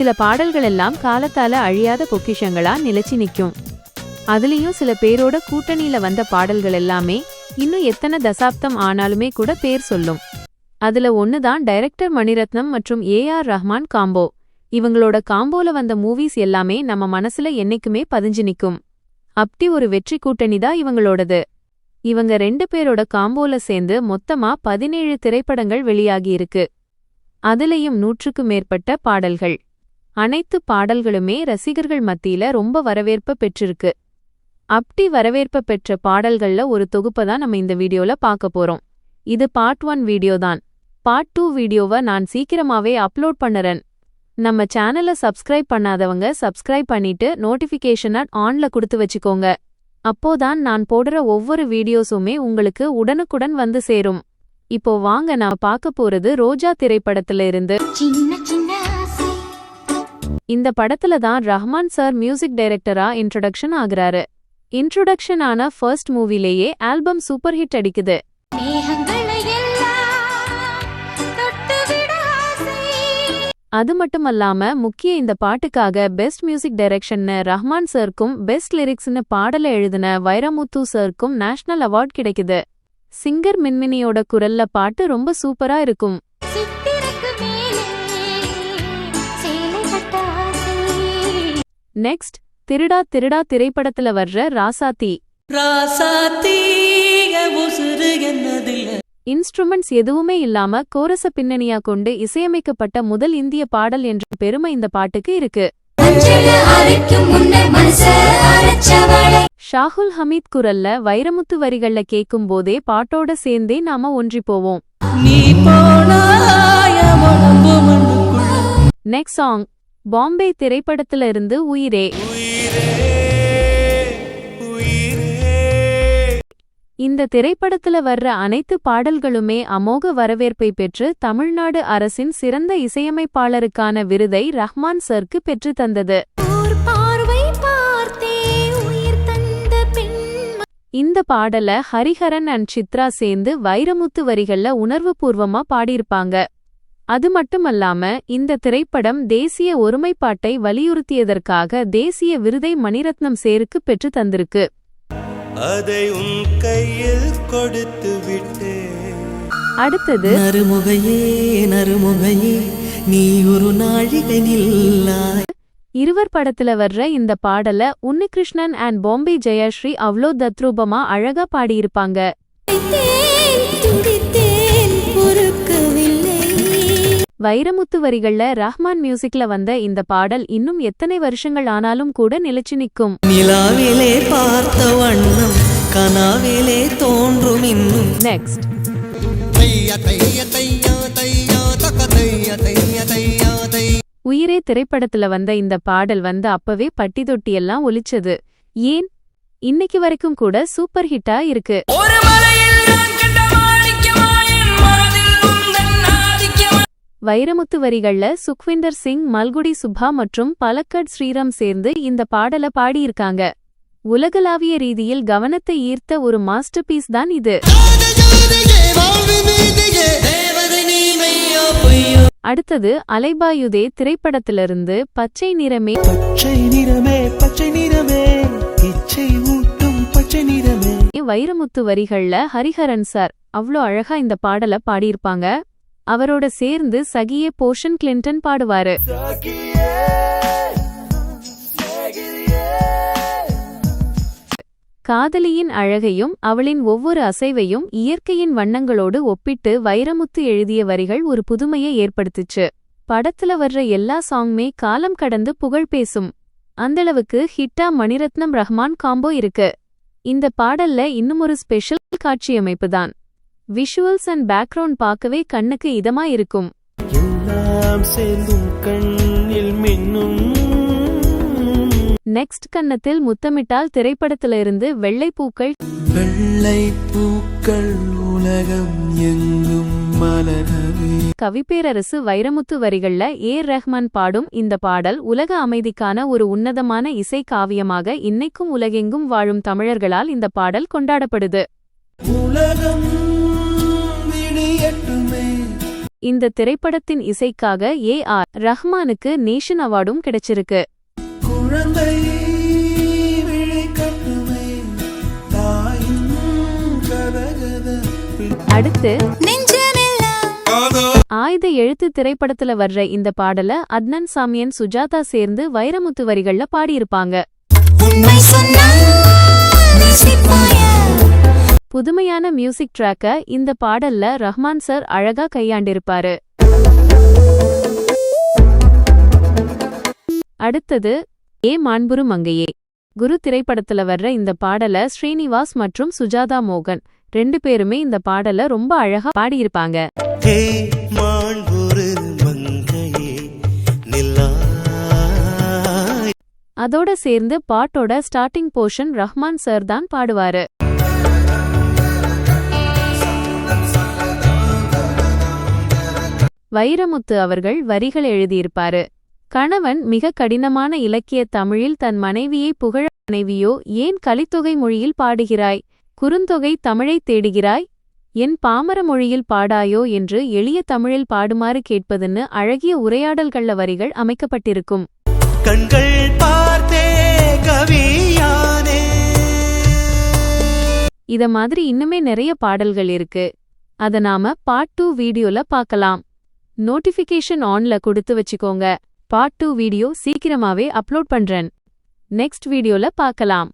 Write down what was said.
சில பாடல்கள் எல்லாம் காலத்தால அழியாத பொக்கிஷங்களா நிலைச்சி நிக்கும். அதுலயும் சில பேரோட கூட்டணியில வந்த பாடல்கள் எல்லாமே இன்னும் எத்தனை தசாப்தம் ஆனாலுமே கூட பேர் சொல்லும். அதுல ஒண்ணுதான் டைரக்டர் மணிரத்னம் மற்றும் AR ரஹ்மான் காம்போ. இவங்களோட காம்போல வந்த மூவிஸ் எல்லாமே நம்ம மனசுல என்னைக்குமே பதிஞ்சு நிக்கும். அப்படி ஒரு வெற்றி கூட்டணிதான் இவங்களோடது. இவங்க 2 பேரோட காம்போல சேர்ந்து மொத்தமா 17 திரைப்படங்கள் வெளியாகியிருக்கு. அதுலயும் 100க்கும் மேற்பட்ட பாடல்கள். அனைத்து பாடல்களுமே ரசிகர்கள் மத்தியில ரொம்ப வரவேற்பு பெற்றிருக்கு. அப்படி வரவேற்பு பெற்ற பாடல்கள்ல ஒரு தொகுப்பதான் நம்ம இந்த வீடியோல பார்க்க போறோம். இது பார்ட் 1 வீடியோ தான். பார்ட் 2 வீடியோவை நான் சீக்கிரமாவே அப்லோட் பண்ணுறேன். நம்ம சேனலை சப்ஸ்கிரைப் பண்ணாதவங்க சப்ஸ்கிரைப் பண்ணிட்டு நோட்டிஃபிகேஷனை ஆன்ல கொடுத்து வச்சுக்கோங்க. அப்போதான் நான் போடுற ஒவ்வொரு வீடியோஸுமே உங்களுக்கு உடனுக்குடன் வந்து சேரும். இப்போ வாங்க நான் பார்க்க போறது ரோஜா திரைப்படத்துல இருந்து. இந்த படத்துல தான் ரஹ்மான் சார் மியூசிக் டைரக்டரா இன்ட்ரோடக்ஷன் ஆகுறாரு. இன்ட்ரோடக்ஷன் ஆன ஃபர்ஸ்ட் மூவிலேயே ஆல்பம் சூப்பர் ஹிட் அடிக்குது. அது மட்டுமல்லாம முக்கிய இந்த பாட்டுக்காக பெஸ்ட் மியூசிக் டைரக்ஷன்னு ரஹ்மான் சர்க்கும் பெஸ்ட் லிரிக்ஸ்னு பாடல எழுதின வைரமுத்து சர்க்கும் நேஷனல் அவார்ட் கிடைக்குது. சிங்கர் மின்மினியோட குரல்ல பாட்டு ரொம்ப சூப்பரா இருக்கும். நெக்ஸ்ட் திருடா திருடா திரைப்படத்துல வர்ற ராசாத்தி. இன்ஸ்ட்ருமெண்ட்ஸ் எதுவுமே இல்லாம கோரச பின்னணியா கொண்டு இசையமைக்கப்பட்ட முதல் இந்திய பாடல் என்ற பெருமை இந்த பாட்டுக்கு இருக்கு. ஷாகுல் ஹமீத் குரல்ல வைரமுத்து வரிகள்ல கேட்கும் போதே பாட்டோட சேர்ந்தே நாம ஒன்றி போவோம். நெக்ஸ்ட் சாங் பாம்பே திரைப்படத்துல இருந்து உயிரே. இந்த திரைப்படத்துல வர்ற அனைத்து பாடல்களுமே அமோக வரவேற்பை பெற்று தமிழ்நாடு அரசின் சிறந்த இசையமைப்பாளருக்கான விருதை ரஹ்மான் சர்க்கு பெற்று தந்தது. இந்த பாடல ஹரிஹரன் அண்ட் சித்ரா சேர்ந்து வைரமுத்து வரிகள்ல உணர்வுபூர்வமா பாடியிருப்பாங்க. அது மட்டுமல்லாம இந்த திரைப்படம் தேசிய ஒருமைப்பாட்டை வலியுறுத்தியதற்காக தேசிய விருதை மணிரத்னம் சேருக்கு பெற்று தந்திருக்கு. அதை உன் கையில் கொடுத்து விட்டே. அடுத்தது நறுமுகையே நறுமுகையே நீ ஒரு நாழிகை நில்லாய். இருவர் படத்துல வர்ற இந்த பாடல உன்னிகிருஷ்ணன் அண்ட் பாம்பே ஜெயஸ்ரீ அவ்ளோ தத்ரூபமா அழகா பாடியிருப்பாங்க. வைரமுத்து வரிகள்ல ரஹ்மான் மியூசிக்ல வந்த இந்த பாடல் இன்னும் எத்தனை வருஷங்கள் ஆனாலும் கூட நிலைச்சு நிற்கும். நிலாவிலே பார்த்த வண்ணம் கனாவிலே தோன்றும் இன்னும். நெக்ஸ்ட் உயிரே திரைப்படத்துல வந்த இந்த பாடல் அப்பவே பட்டி தொட்டி எல்லாம் ஒலிச்சது. ஏன் இன்னைக்கு வரைக்கும் கூட சூப்பர் ஹிட்டா இருக்கு. வைரமுத்து வரிகள்ல சுக்விந்தர் சிங், மல்குடி சுப்பா மற்றும் பலக்கட் ஸ்ரீராம் சேர்ந்து இந்த பாடல பாடியிருக்காங்க. உலகளாவிய ரீதியில் கவனத்தை ஈர்த்த ஒரு மாஸ்டர் பீஸ் தான் இது. அடுத்தது அலைபாயுதே திரைப்படத்திலிருந்து பச்சை நிறமே பச்சை நிறமே பச்சை நிறமே இச்சை ஊட்டும் பச்சை நிறமே. வைரமுத்து வரிகள்ல ஹரிஹரன் சார் அவ்ளோ அழகா இந்த பாடல பாடியிருப்பாங்க. அவரோட சேர்ந்து சகியே போஷன் கிளின்டன் பாடுவாரு. காதலியின் அழகையும் அவளின் ஒவ்வொரு அசைவையும் இயற்கையின் வண்ணங்களோடு ஒப்பிட்டு வைரமுத்து எழுதிய வரிகள் ஒரு புதுமையை ஏற்படுத்துச்சு. படத்துல வர்ற எல்லா சாங்குமே காலம் கடந்து புகழ் பேசும். அந்தளவுக்கு ஹிட்டா மணிரத்னம் ரஹ்மான் காம்போ இருக்கு. இந்த பாடல்ல இன்னும் ஒரு ஸ்பெஷல் காட்சியமைப்பு தான். விஷுவல்ஸ் அண்ட் பேக்ரவுண்ட் பார்க்கவே கண்ணுக்கு இதமா இருக்கும். நெக்ஸ்ட் கன்னத்தில் முத்தமிட்டால் திரைப்படத்துல இருந்து வெள்ளை பூக்கள். வெள்ளை பூக்கள் உலகம் எங்கும் மலரவே. கவிப்பேரரசு வைரமுத்து வரிகள்ல ரஹ்மான் பாடும் இந்த பாடல் உலக அமைதிக்கான ஒரு உன்னதமான இசை காவியமாக இன்னைக்கும் உலகெங்கும் வாழும் தமிழர்களால் இந்த பாடல் கொண்டாடப்படுது. உலகம் இந்த திரைப்படத்தின் இசைக்காக A.R. ரஹ்மானுக்கு நேஷன் அவார்டும் கிடைச்சிருக்கு. அடுத்து ஆயுத எழுத்து திரைப்படத்துல வர்ற இந்த பாடல அத்னன் சாமியன் சுஜாதா சேர்ந்து வைரமுத்து வரிகள்ல பாடியிருப்பாங்க. புதுமையான மியூசிக் ட்ராக்க இந்த பாடல்ல ரஹ்மான் சார் அழகா கையாண்டிருப்பாரு. அடுத்தது ஏ மாண்புரு மங்கையே. குரு திரைப்படத்துல வர்ற இந்த பாடல ஸ்ரீனிவாஸ் மற்றும் சுஜாதா மோகன் 2 பேருமே இந்த பாடல ரொம்ப அழகா பாடியிருப்பாங்க. அதோட சேர்ந்து பாட்டோட ஸ்டார்டிங் போர்ஷன் ரஹ்மான் சார் தான் பாடுவாரு. வைரமுத்து அவர்கள் வரிகள் எழுதியிருப்பாரு. கணவன் மிக கடினமான இலக்கிய தமிழில் தன் மனைவியை புகழ மனைவியோ ஏன் கலித்தொகை மொழியில் பாடுகிறாய், குறுந்தொகை தமிழை தேடுகிறாய், என் பாமர மொழியில் பாடாயோ என்று எளிய தமிழில் பாடுமாறு கேட்பதுன்னு அழகிய உரையாடல்கள வரிகள் அமைக்கப்பட்டிருக்கும். கண்கள் பார்த்தே கவியானே. இத மாதிரி இன்னுமே நிறைய பாடல்கள் இருக்கு. அத நாம பார்ட் 2 வீடியோல பார்க்கலாம். நோட்டிஃபிகேஷன் ஆன்ல கொடுத்து வச்சுக்கோங்க. பார்ட் 2 வீடியோ சீக்கிரமாவே அப்லோட் பண்றேன். நெக்ஸ்ட் வீடியோல பார்க்கலாம்.